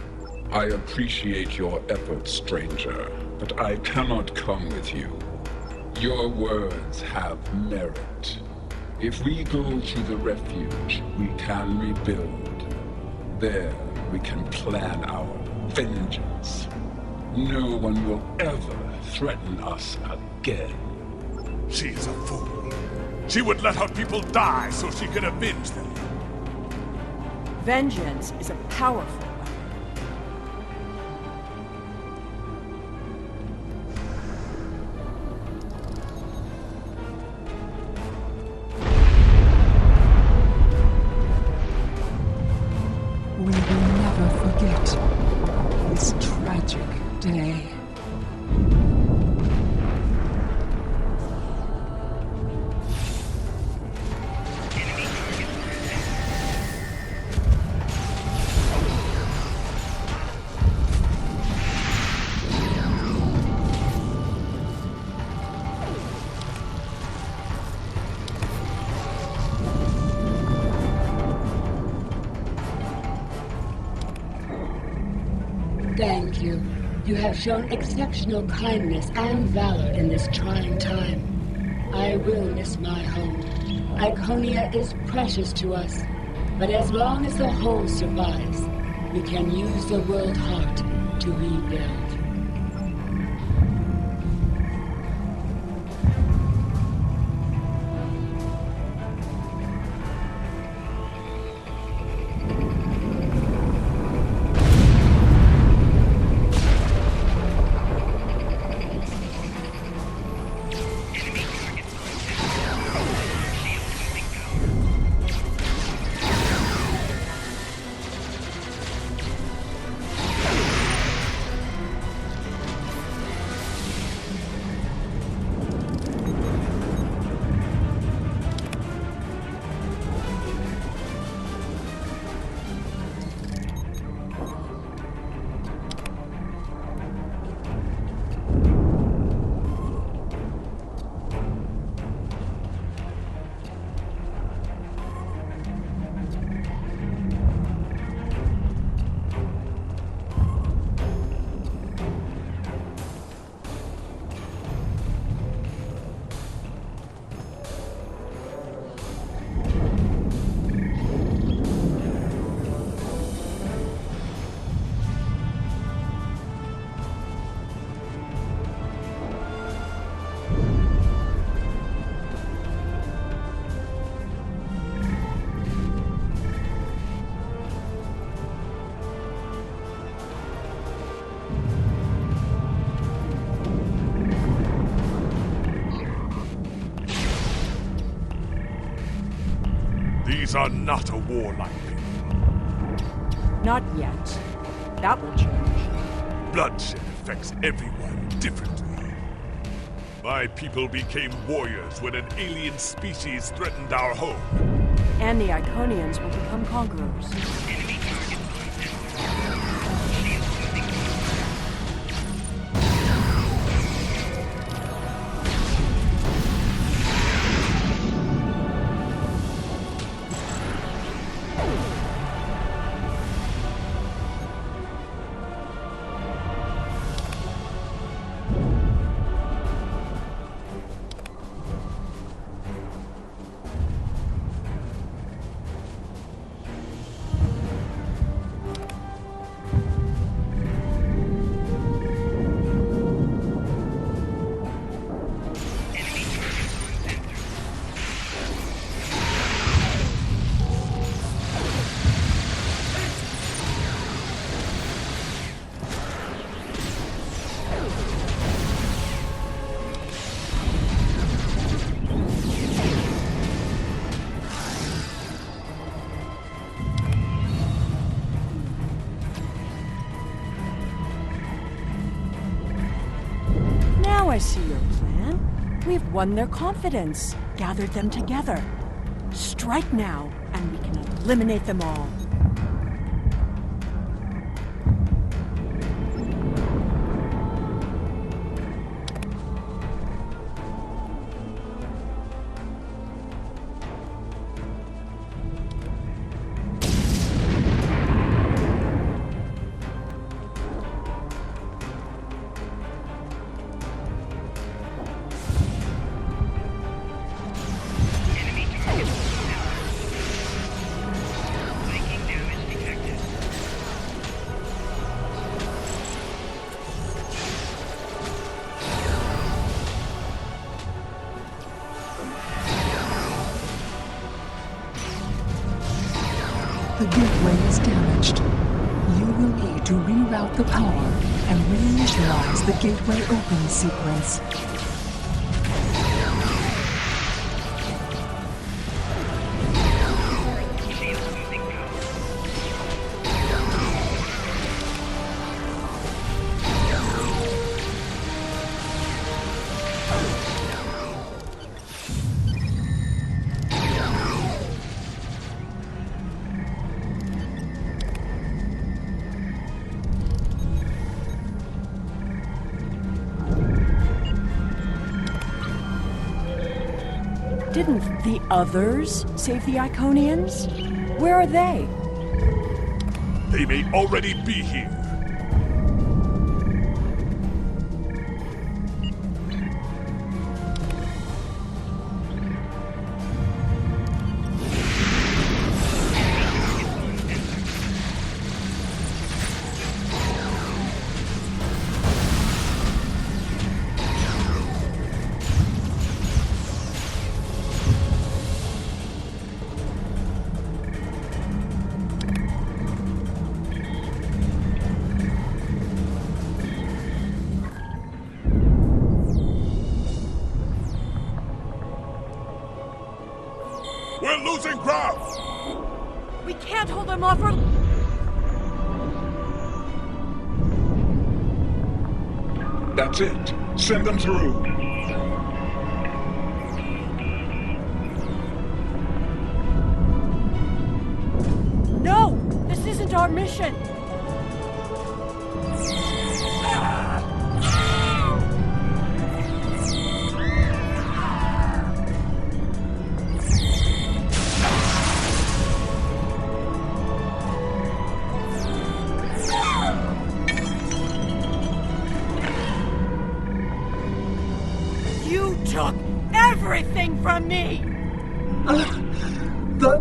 I appreciate your efforts, stranger, but I cannot come with you. Your words have merit. If we go to the refuge, we can rebuild. There, we can plan our vengeance. No one will ever threaten us again. She is a fool. She would let her people die so she could avenge them. Vengeance is a powerful weapon. We will never forget this tragic day. Thank you. You have shown exceptional kindness and valor in this trying time. I will miss my home. Iconia is precious to us, but as long as the whole survives, we can use the world heart to rebuild. These are not a warlike people. Not yet. That will change. Bloodshed affects everyone differently. My people became warriors when an alien species threatened our home. And the Iconians will become conquerors. I see your plan. We've won their confidence, gathered them together. Strike now, and we can eliminate them all. The gateway is damaged. You will need to reroute the power and reinitialize the gateway open sequence. Didn't the others save the Iconians? Where are they? They may already be here. We're losing ground! We can't hold them off or... That's it. Send them through. No! This isn't our mission! You took everything from me! The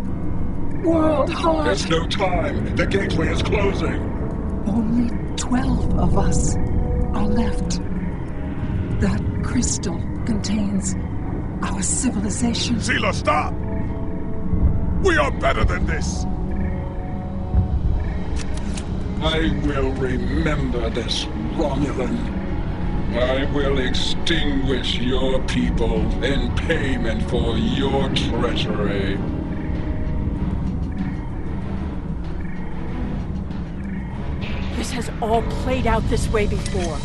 World Heart. There's no time. The gateway is closing. Only 12 of us are left. That crystal contains our civilization. Zila, stop! We are better than this! I will remember this, Romulan. I will extinguish your people in payment for your treachery. has all played out this way before.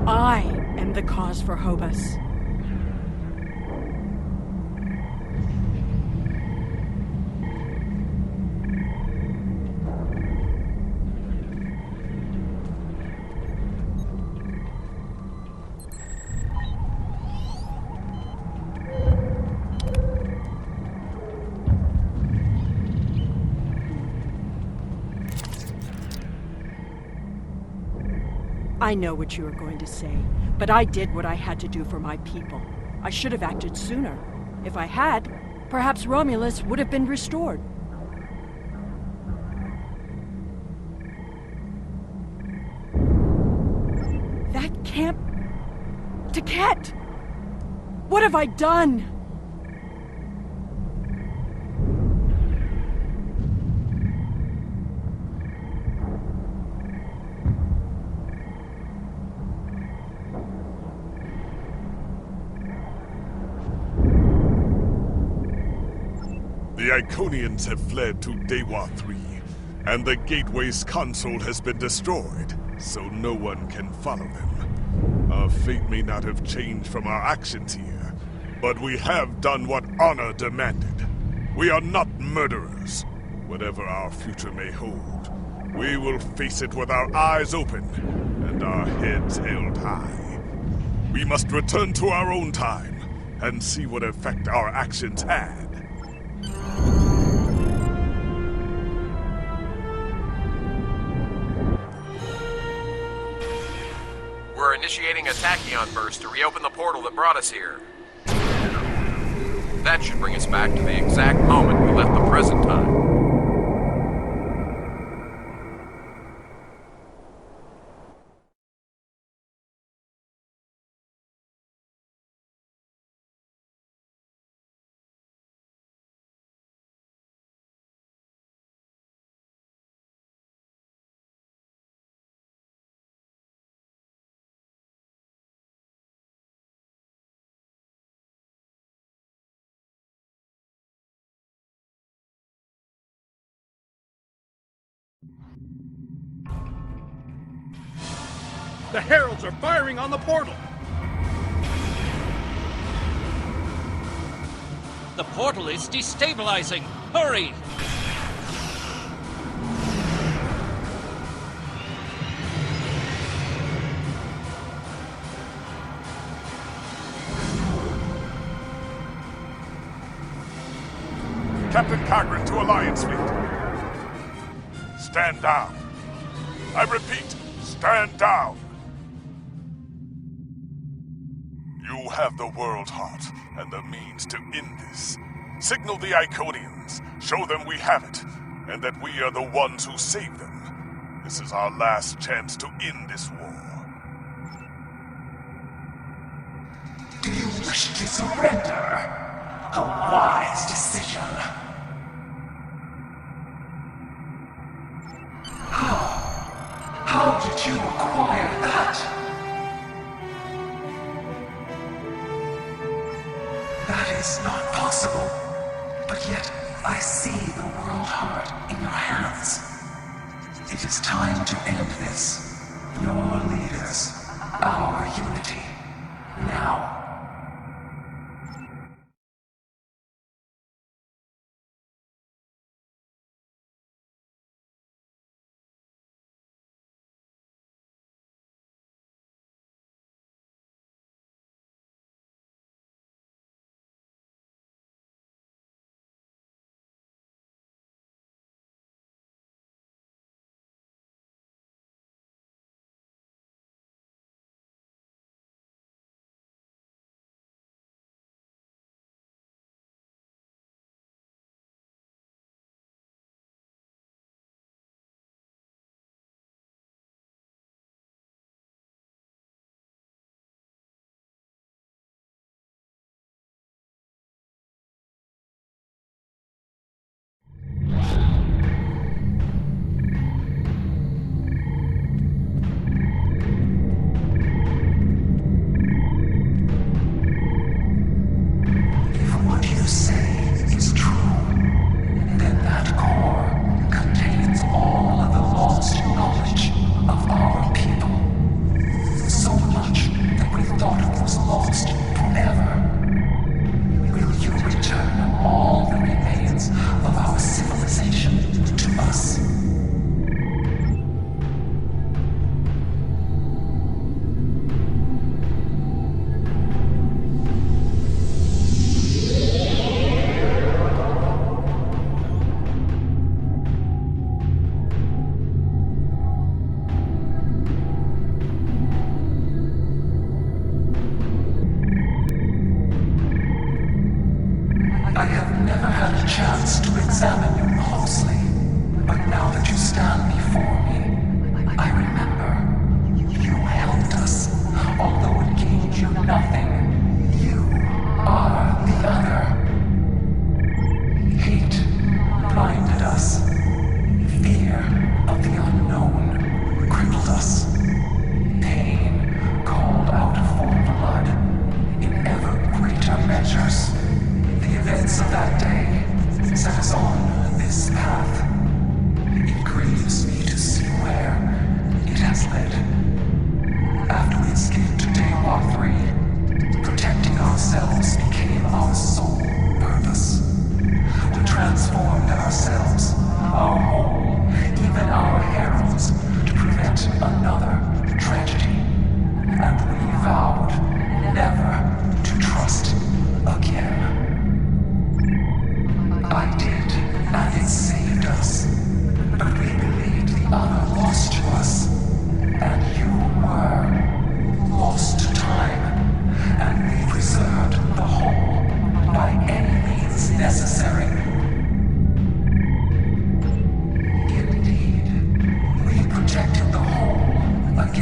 I am the cause for Hobus. I know what you are going to say, but I did what I had to do for my people. I should have acted sooner. If I had, perhaps Romulus would have been restored. That camp... Taket! What have I done? The Iconians have fled to Dewa 3, and the Gateway's console has been destroyed, so no one can follow them. Our fate may not have changed from our actions here, but we have done what honor demanded. We are not murderers. Whatever our future may hold, we will face it with our eyes open and our heads held high. We must return to our own time and see what effect our actions had. We're initiating a tachyon burst to reopen the portal that brought us here. That should bring us back to the exact moment we left the present time. The Heralds are firing on the portal! The portal is destabilizing! Hurry! Captain Cochran to Alliance Fleet. Stand down. I repeat, stand down. You have the World Heart and the means to end this. Signal the Iconians, show them we have it, and that we are the ones who save them. This is our last chance to end this war. Do you wish to surrender? A wise decision. How did you acquire that? That is not possible. But yet, I see the World Heart in your hands. It is time to end this. Your leaders, our unity. Now.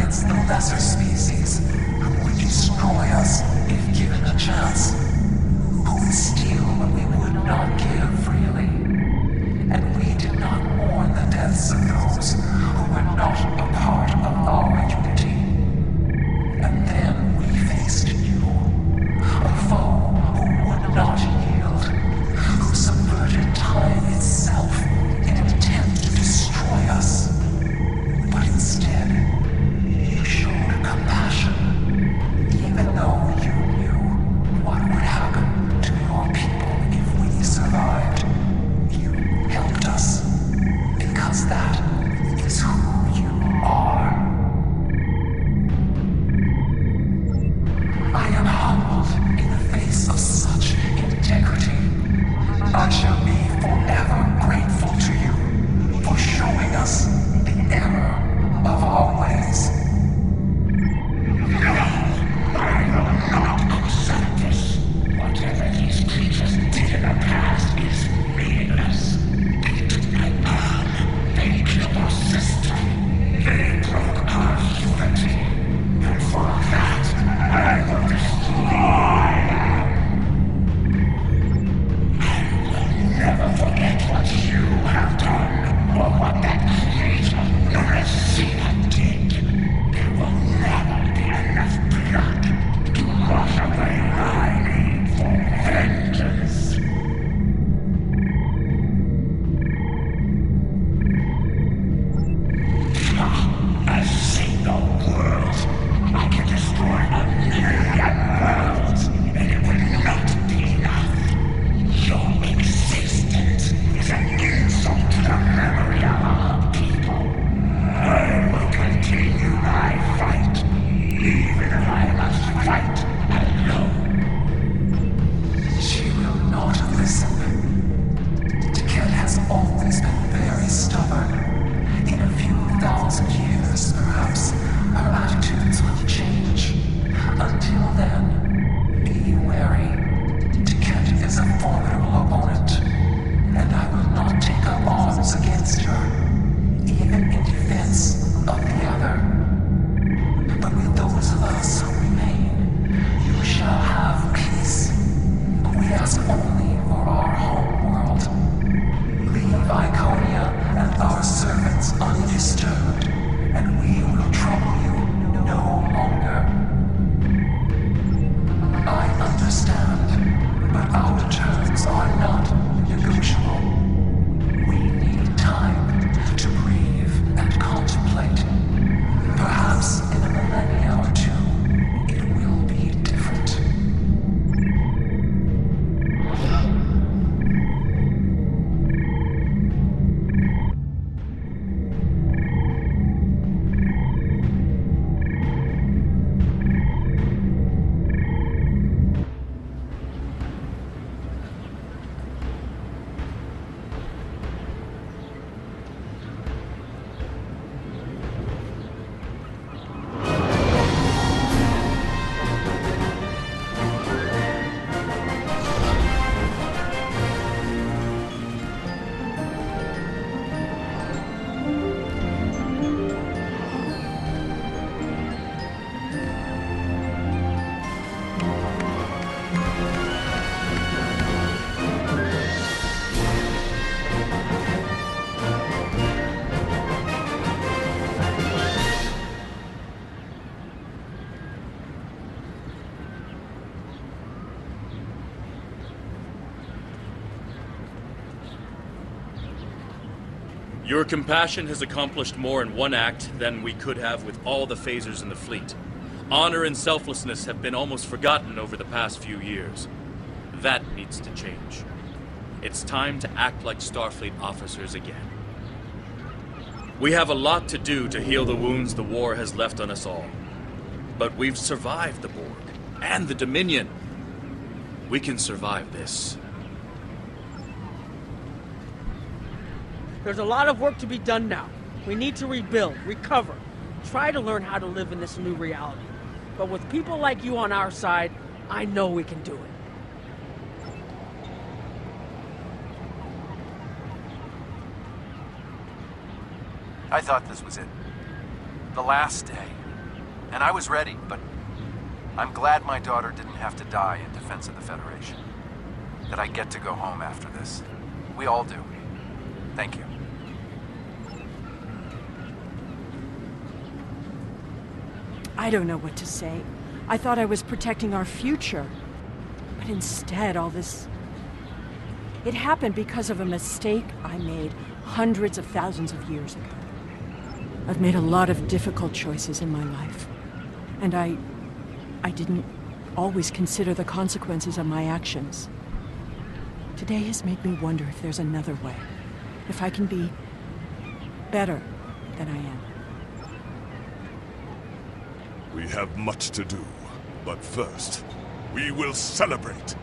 against the lesser species who would destroy us if given a chance, who would steal what we would not give freely. And we did not mourn the deaths of those who were not a part of our unity. And then we faced you, a foe who would not yield, who subverted time itself in an attempt to destroy us. But instead, you showed compassion, even though you knew what would happen to your people if we survived. You helped us, because that is who you are. I am humbled in the face of such integrity. I shall be forever grateful to you for showing us the error of our ways. No, I will not accept this. Whatever these creatures did in the past is meaningless. They killed our sister. They broke our unity. And for that, I will destroy them. I will never forget what you have done, or what that creator, Erecina, did. There will never be enough blood to wash away my need for vengeance. A single world. I can destroy 1,000,000 worlds, and it will not be enough. Your existence is an insult to the memory of our people. I will continue my fight, even if I must fight alone. She will not listen. Tiket has always been very stubborn. In a few thousand years, perhaps, her attitudes will change. Until then, be wary. Tiket is a formidable opponent, and I will not take up arms against her, even in defense of the other. But with those of us who remain, you shall have peace. We ask only for our home world. Leave Iconia and our servants undisturbed, and we will trouble you no longer. I understand, but our terms are not negotiable. We need time to breathe and contemplate. Perhaps in a millennia or two, it will be different. Your compassion has accomplished more in one act than we could have with all the phasers in the fleet. Honor and selflessness have been almost forgotten over the past few years. That needs to change. It's time to act like Starfleet officers again. We have a lot to do to heal the wounds the war has left on us all. But we've survived the Borg and the Dominion. We can survive this. There's a lot of work to be done now. We need to rebuild, recover, try to learn how to live in this new reality. But with people like you on our side, I know we can do it. I thought this was it. The last day. And I was ready, but I'm glad my daughter didn't have to die in defense of the Federation. That I get to go home after this. We all do. Thank you. I don't know what to say. I thought I was protecting our future. But instead, all this... It happened because of a mistake I made hundreds of thousands of years ago. I've made a lot of difficult choices in my life. And I didn't always consider the consequences of my actions. Today has made me wonder if there's another way. If I can be better than I am. We have much to do, but first, we will celebrate.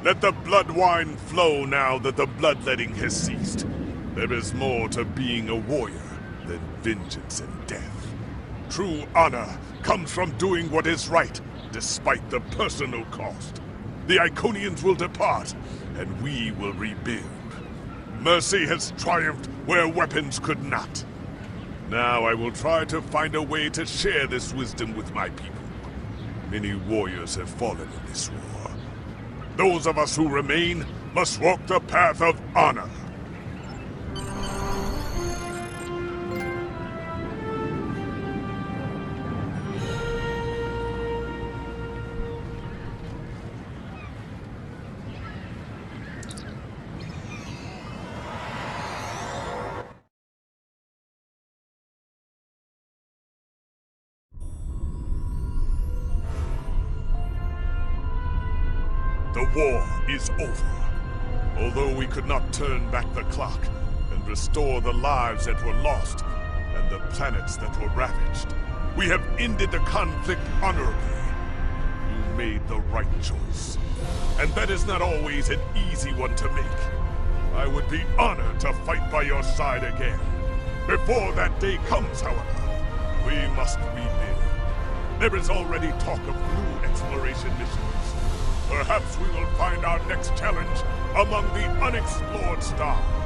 Let the blood wine flow now that the bloodletting has ceased. There is more to being a warrior than vengeance and death. True honor comes from doing what is right, despite the personal cost. The Iconians will depart, and we will rebuild. Mercy has triumphed where weapons could not. Now I will try to find a way to share this wisdom with my people. Many warriors have fallen in this war. Those of us who remain must walk the path of honor. The war is over. Although we could not turn back the clock and restore the lives that were lost and the planets that were ravaged, we have ended the conflict honorably. You made the right choice. And that is not always an easy one to make. I would be honored to fight by your side again. Before that day comes, however, we must rebuild. There is already talk of new exploration missions. Perhaps we will find our next challenge among the unexplored stars.